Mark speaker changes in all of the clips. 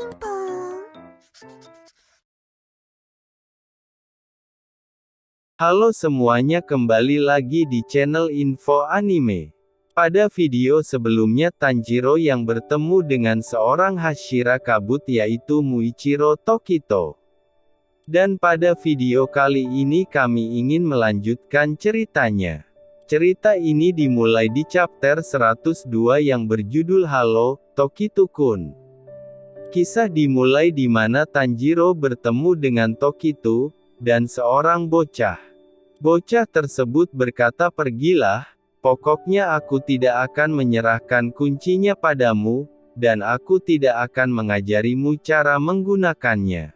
Speaker 1: Pingpong.
Speaker 2: Halo semuanya, kembali lagi di channel Info Anime. Pada video sebelumnya Tanjiro yang bertemu dengan seorang Hashira kabut yaitu Muichiro Tokito. Dan pada video kali ini kami ingin melanjutkan ceritanya. Cerita ini dimulai di chapter 102 yang berjudul Halo, Tokito-kun. Kisah dimulai di mana Tanjiro bertemu dengan Tokito, dan seorang bocah. Bocah tersebut berkata, "Pergilah, pokoknya aku tidak akan menyerahkan kuncinya padamu, dan aku tidak akan mengajarimu cara menggunakannya."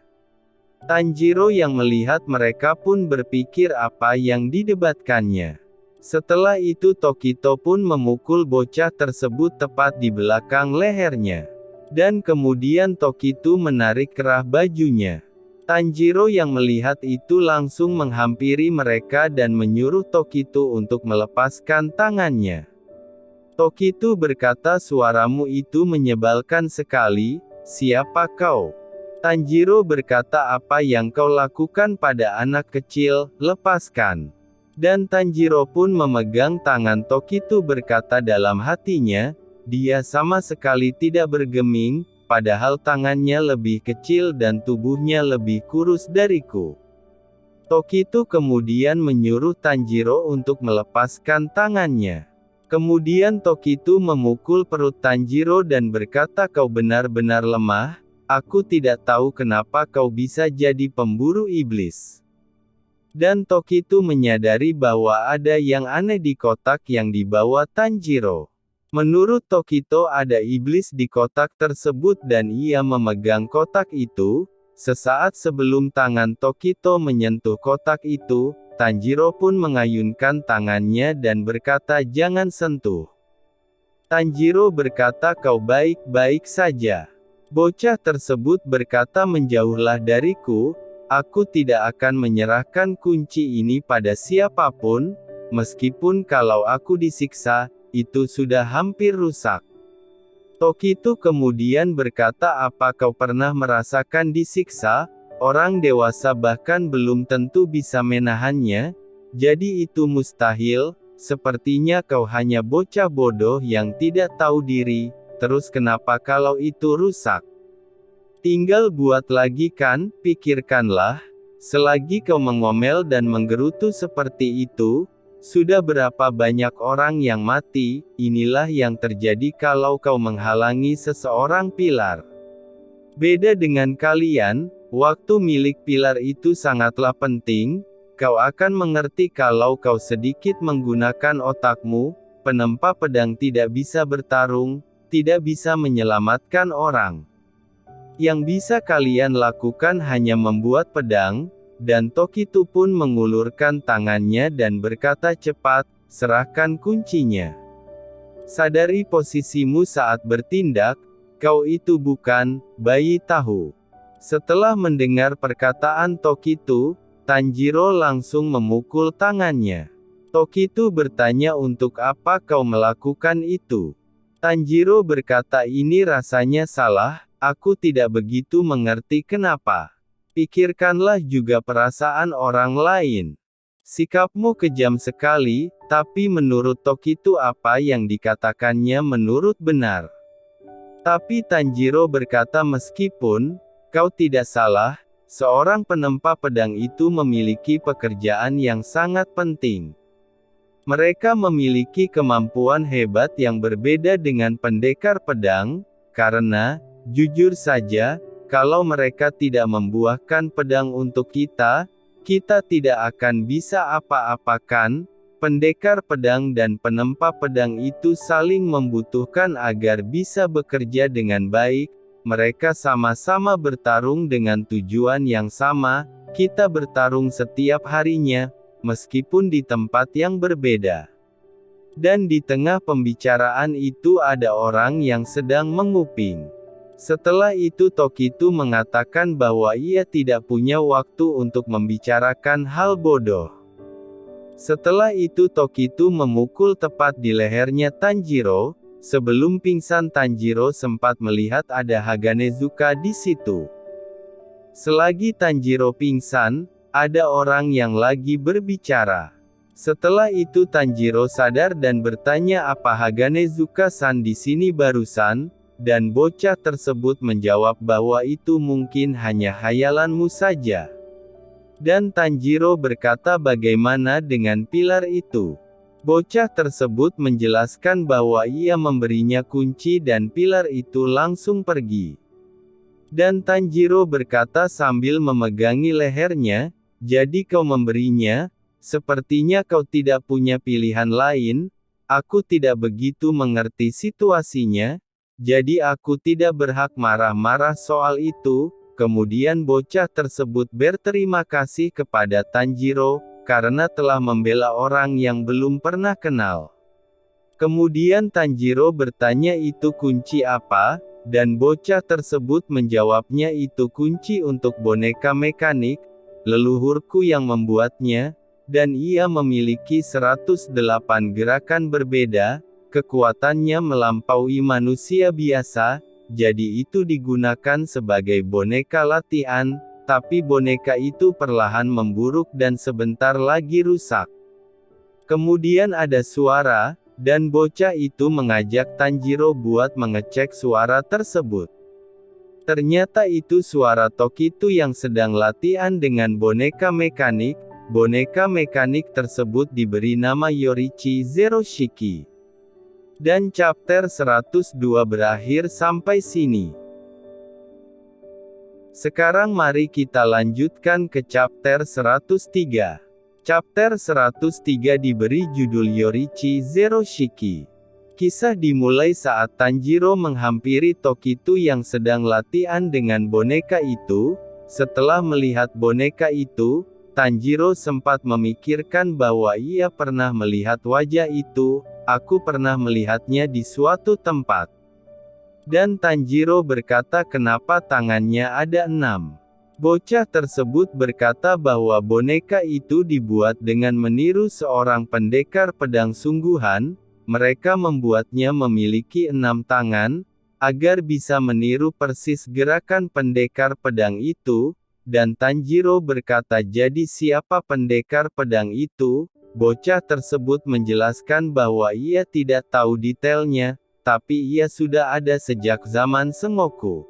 Speaker 2: Tanjiro yang melihat mereka pun berpikir apa yang didebatkannya. Setelah itu Tokito pun memukul bocah tersebut tepat di belakang lehernya. Dan kemudian Tokito menarik kerah bajunya. Tanjiro yang melihat itu langsung menghampiri mereka dan menyuruh Tokito untuk melepaskan tangannya. Tokito berkata, "Suaramu itu menyebalkan sekali, siapa kau?" Tanjiro berkata, "Apa yang kau lakukan pada anak kecil, lepaskan." Dan Tanjiro pun memegang tangan Tokito berkata dalam hatinya, dia sama sekali tidak bergeming, padahal tangannya lebih kecil dan tubuhnya lebih kurus dariku. Tokito kemudian menyuruh Tanjiro untuk melepaskan tangannya. Kemudian Tokito memukul perut Tanjiro dan berkata, "Kau benar-benar lemah, aku tidak tahu kenapa kau bisa jadi pemburu iblis." Dan Tokito menyadari bahwa ada yang aneh di kotak yang dibawa Tanjiro. Menurut Tokito ada iblis di kotak tersebut dan ia memegang kotak itu. Sesaat sebelum tangan Tokito menyentuh kotak itu, Tanjiro pun mengayunkan tangannya dan berkata, "Jangan sentuh." Tanjiro berkata, "Kau baik-baik saja." Bocah tersebut berkata, "Menjauhlah dariku, aku tidak akan menyerahkan kunci ini pada siapapun, meskipun kalau aku disiksa, itu sudah hampir rusak." Tokito kemudian berkata, "Apa kau pernah merasakan disiksa? Orang dewasa bahkan belum tentu bisa menahannya, jadi itu mustahil. Sepertinya kau hanya bocah bodoh yang tidak tahu diri, terus kenapa kalau itu rusak? Tinggal buat lagi kan, pikirkanlah, selagi kau mengomel dan menggerutu seperti itu, sudah berapa banyak orang yang mati, inilah yang terjadi kalau kau menghalangi seseorang pilar. Beda dengan kalian, waktu milik pilar itu sangatlah penting, kau akan mengerti kalau kau sedikit menggunakan otakmu, penempa pedang tidak bisa bertarung, tidak bisa menyelamatkan orang. Yang bisa kalian lakukan hanya membuat pedang." Dan Tokito pun mengulurkan tangannya dan berkata, "Cepat, serahkan kuncinya. Sadari posisimu saat bertindak, kau itu bukan bayi tahu." Setelah mendengar perkataan Tokito, Tanjiro langsung memukul tangannya. Tokito bertanya, "Untuk apa kau melakukan itu?" Tanjiro berkata, "Ini rasanya salah, aku tidak begitu mengerti kenapa. Pikirkanlah juga perasaan orang lain. Sikapmu kejam sekali, tapi menurut Tokito apa yang dikatakannya menurut benar." Tapi Tanjiro berkata, "Meskipun kau tidak salah, seorang penempa pedang itu memiliki pekerjaan yang sangat penting. Mereka memiliki kemampuan hebat yang berbeda dengan pendekar pedang, karena, jujur saja, kalau mereka tidak membuahkan pedang untuk kita, kita tidak akan bisa apa-apakan." Pendekar pedang dan penempa pedang itu saling membutuhkan agar bisa bekerja dengan baik, mereka sama-sama bertarung dengan tujuan yang sama, kita bertarung setiap harinya, meskipun di tempat yang berbeda. Dan di tengah pembicaraan itu ada orang yang sedang menguping. Setelah itu Tokito mengatakan bahwa ia tidak punya waktu untuk membicarakan hal bodoh. Setelah itu Tokito memukul tepat di lehernya Tanjiro, Sebelum pingsan Tanjiro sempat melihat ada Haganezuka di situ. Selagi Tanjiro pingsan, ada orang yang lagi berbicara. Setelah itu Tanjiro sadar dan bertanya apa Haganezuka-san di sini barusan, dan bocah tersebut menjawab bahwa itu mungkin hanya khayalanmu saja. Dan Tanjiro berkata bagaimana dengan pilar itu? Bocah tersebut menjelaskan bahwa ia memberinya kunci dan pilar itu langsung pergi. Dan Tanjiro berkata sambil memegangi lehernya, "Jadi kau memberinya? Sepertinya kau tidak punya pilihan lain." Aku tidak begitu mengerti situasinya, jadi aku tidak berhak marah-marah soal itu. Kemudian bocah tersebut berterima kasih kepada Tanjiro, karena telah membela orang yang belum pernah kenal. Kemudian Tanjiro bertanya itu kunci apa, dan bocah tersebut menjawabnya itu kunci untuk boneka mekanik, leluhurku yang membuatnya, dan ia memiliki 108 gerakan berbeda, kekuatannya melampaui manusia biasa, jadi itu digunakan sebagai boneka latihan, tapi boneka itu perlahan memburuk dan sebentar lagi rusak. Kemudian ada suara, dan bocah itu mengajak Tanjiro buat mengecek suara tersebut. Ternyata itu suara Tokitu yang sedang latihan dengan boneka mekanik. Boneka mekanik tersebut diberi nama Yorichi Zero Shiki. Dan chapter 102 berakhir sampai sini. Sekarang mari kita lanjutkan ke chapter 103. Chapter 103 diberi judul Yorichi Zero Shiki. Kisah dimulai saat Tanjiro menghampiri Tokitu yang sedang latihan dengan boneka itu. Setelah melihat boneka itu, Tanjiro sempat memikirkan bahwa ia pernah melihat wajah itu. Aku pernah melihatnya di suatu tempat. Dan Tanjiro berkata kenapa tangannya ada 6. Bocah tersebut berkata bahwa boneka itu dibuat dengan meniru seorang pendekar pedang sungguhan. Mereka membuatnya memiliki 6 tangan, agar bisa meniru persis gerakan pendekar pedang itu. Dan Tanjiro berkata jadi siapa pendekar pedang itu? Bocah tersebut menjelaskan bahwa ia tidak tahu detailnya, tapi ia sudah ada sejak zaman Sengoku.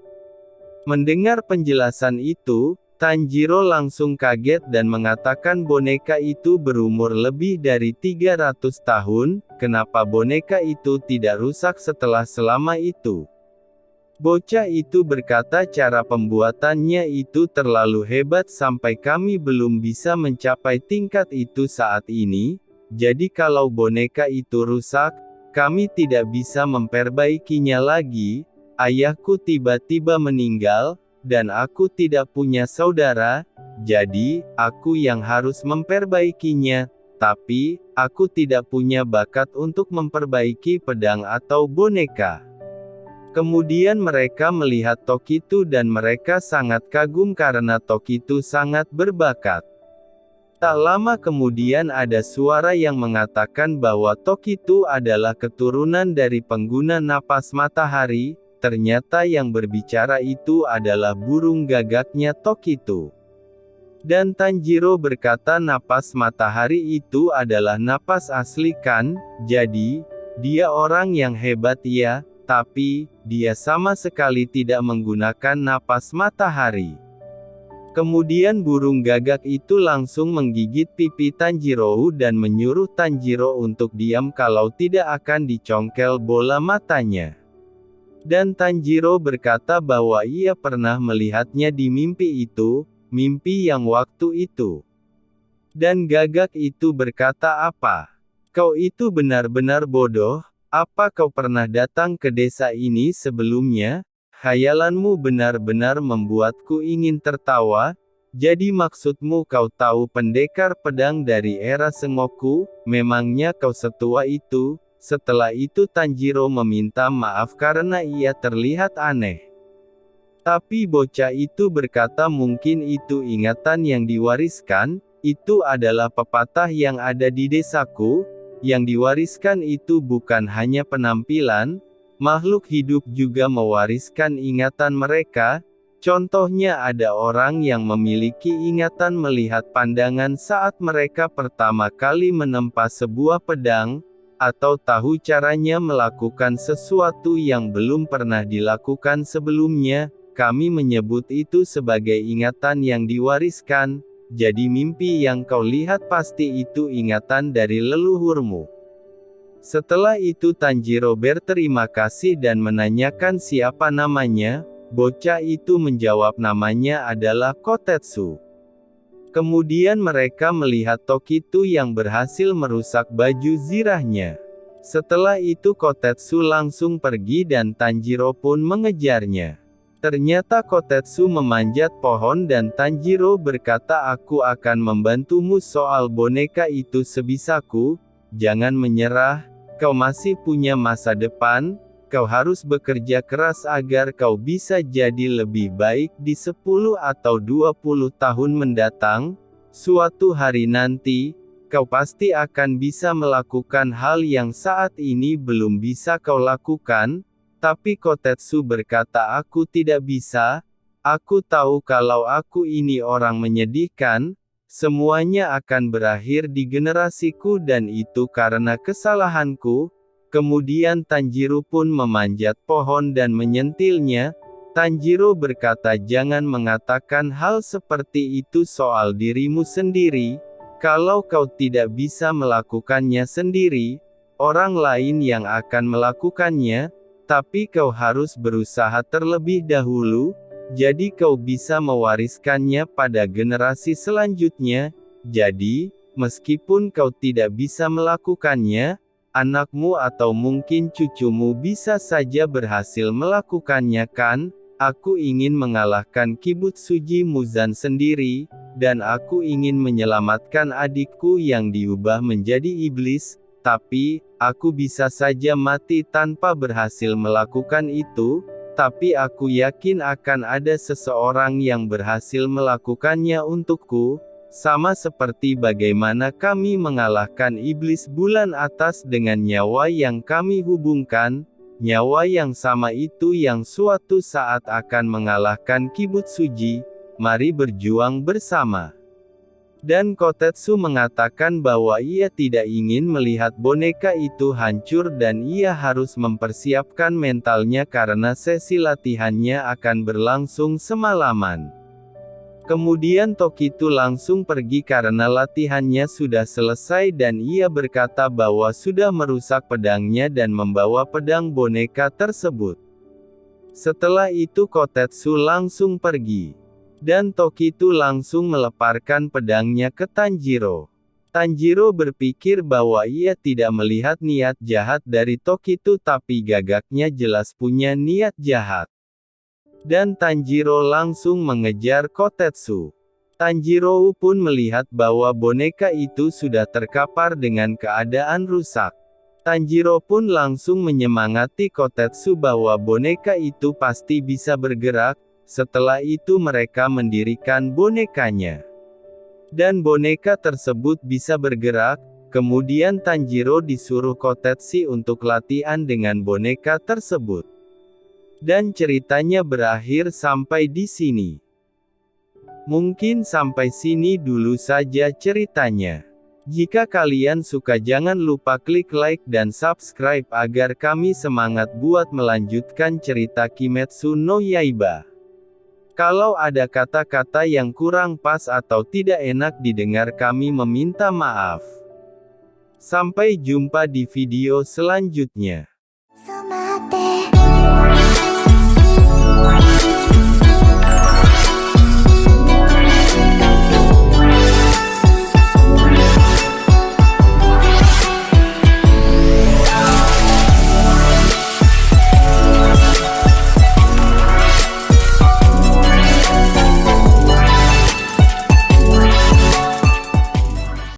Speaker 2: Mendengar penjelasan itu, Tanjiro langsung kaget dan mengatakan boneka itu berumur lebih dari 300 tahun, kenapa boneka itu tidak rusak setelah selama itu? Bocah itu berkata cara pembuatannya itu terlalu hebat sampai kami belum bisa mencapai tingkat itu saat ini, jadi kalau boneka itu rusak, kami tidak bisa memperbaikinya lagi. Ayahku tiba-tiba meninggal, dan aku tidak punya saudara, jadi aku yang harus memperbaikinya. Tapi, aku tidak punya bakat untuk memperbaiki pedang atau boneka. Kemudian mereka melihat Tokitu dan mereka sangat kagum karena Tokitu sangat berbakat. Tak lama kemudian ada suara yang mengatakan bahwa Tokitu adalah keturunan dari pengguna napas matahari. Ternyata yang berbicara itu adalah burung gagaknya Tokitu. Dan Tanjiro berkata napas matahari itu adalah napas asli kan? Jadi, dia orang yang hebat ya, tapi dia sama sekali tidak menggunakan napas matahari. Kemudian burung gagak itu langsung menggigit pipi Tanjiro dan menyuruh Tanjiro untuk diam kalau tidak akan dicongkel bola matanya. Dan Tanjiro berkata bahwa ia pernah melihatnya di mimpi itu, mimpi yang waktu itu. Dan gagak itu berkata apa? Kau itu benar-benar bodoh, apa kau pernah datang ke desa ini sebelumnya? Khayalanmu benar-benar membuatku ingin tertawa. Jadi maksudmu kau tahu pendekar pedang dari era Sengoku? Memangnya kau setua itu? Setelah itu Tanjiro meminta maaf karena ia terlihat aneh. Tapi bocah itu berkata mungkin itu ingatan yang diwariskan. Itu adalah pepatah yang ada di desaku. Yang diwariskan itu bukan hanya penampilan, Makhluk hidup juga mewariskan ingatan mereka. Contohnya ada orang yang memiliki ingatan melihat pandangan saat mereka pertama kali menempa sebuah pedang, atau tahu caranya melakukan sesuatu yang belum pernah dilakukan sebelumnya. Kami menyebut itu sebagai ingatan yang diwariskan. Jadi mimpi yang kau lihat pasti itu ingatan dari leluhurmu. Setelah itu Tanjiro berterima kasih dan menanyakan siapa namanya. Bocah itu menjawab namanya adalah Kotetsu. Kemudian mereka melihat Tokitu yang berhasil merusak baju zirahnya. Setelah itu Kotetsu langsung pergi dan Tanjiro pun mengejarnya. Ternyata Kotetsu memanjat pohon dan Tanjiro berkata, aku akan membantumu soal boneka itu sebisaku, jangan menyerah, kau masih punya masa depan. Kau harus bekerja keras agar kau bisa jadi lebih baik di 10 atau 20 tahun mendatang. Suatu hari nanti, kau pasti akan bisa melakukan hal yang saat ini belum bisa kau lakukan. Tapi Kotetsu berkata, aku tidak bisa. Aku tahu kalau aku ini orang menyedihkan. Semuanya akan berakhir di generasiku dan itu karena kesalahanku. Kemudian Tanjiro pun memanjat pohon dan menyentilnya. Tanjiro berkata, jangan mengatakan hal seperti itu soal dirimu sendiri. Kalau kau tidak bisa melakukannya sendiri, orang lain yang akan melakukannya. Tapi kau harus berusaha terlebih dahulu, jadi kau bisa mewariskannya pada generasi selanjutnya. Jadi, meskipun kau tidak bisa melakukannya, anakmu atau mungkin cucumu bisa saja berhasil melakukannya kan? Aku ingin mengalahkan Kibutsuji Muzan sendiri, dan aku ingin menyelamatkan adikku yang diubah menjadi iblis, tapi, aku bisa saja mati tanpa berhasil melakukan itu, tapi aku yakin akan ada seseorang yang berhasil melakukannya untukku. Sama seperti bagaimana kami mengalahkan iblis bulan atas dengan nyawa yang kami hubungkan, nyawa yang sama itu yang suatu saat akan mengalahkan Kibutsuji. Mari berjuang bersama. Dan Kotetsu mengatakan bahwa ia tidak ingin melihat boneka itu hancur dan ia harus mempersiapkan mentalnya karena sesi latihannya akan berlangsung semalaman. Kemudian Tokitu langsung pergi karena latihannya sudah selesai dan ia berkata bahwa sudah merusak pedangnya dan membawa pedang boneka tersebut. Setelah itu Kotetsu langsung pergi. Dan Tokitu langsung meleparkan pedangnya ke Tanjiro. Tanjiro berpikir bahwa ia tidak melihat niat jahat dari Tokitu tapi gagaknya jelas punya niat jahat. Dan Tanjiro langsung mengejar Kotetsu. Tanjiro pun melihat bahwa boneka itu sudah terkapar dengan keadaan rusak. Tanjiro pun langsung menyemangati Kotetsu bahwa boneka itu pasti bisa bergerak. Setelah itu mereka mendirikan bonekanya. Dan boneka tersebut bisa bergerak. Kemudian Tanjiro disuruh Kotetsu untuk latihan dengan boneka tersebut. Dan ceritanya berakhir sampai di sini. Mungkin sampai sini dulu saja ceritanya. Jika kalian suka jangan lupa klik like dan subscribe agar kami semangat buat melanjutkan cerita Kimetsu no Yaiba. Kalau ada kata-kata yang kurang pas atau tidak enak didengar kami meminta maaf. Sampai jumpa di video selanjutnya.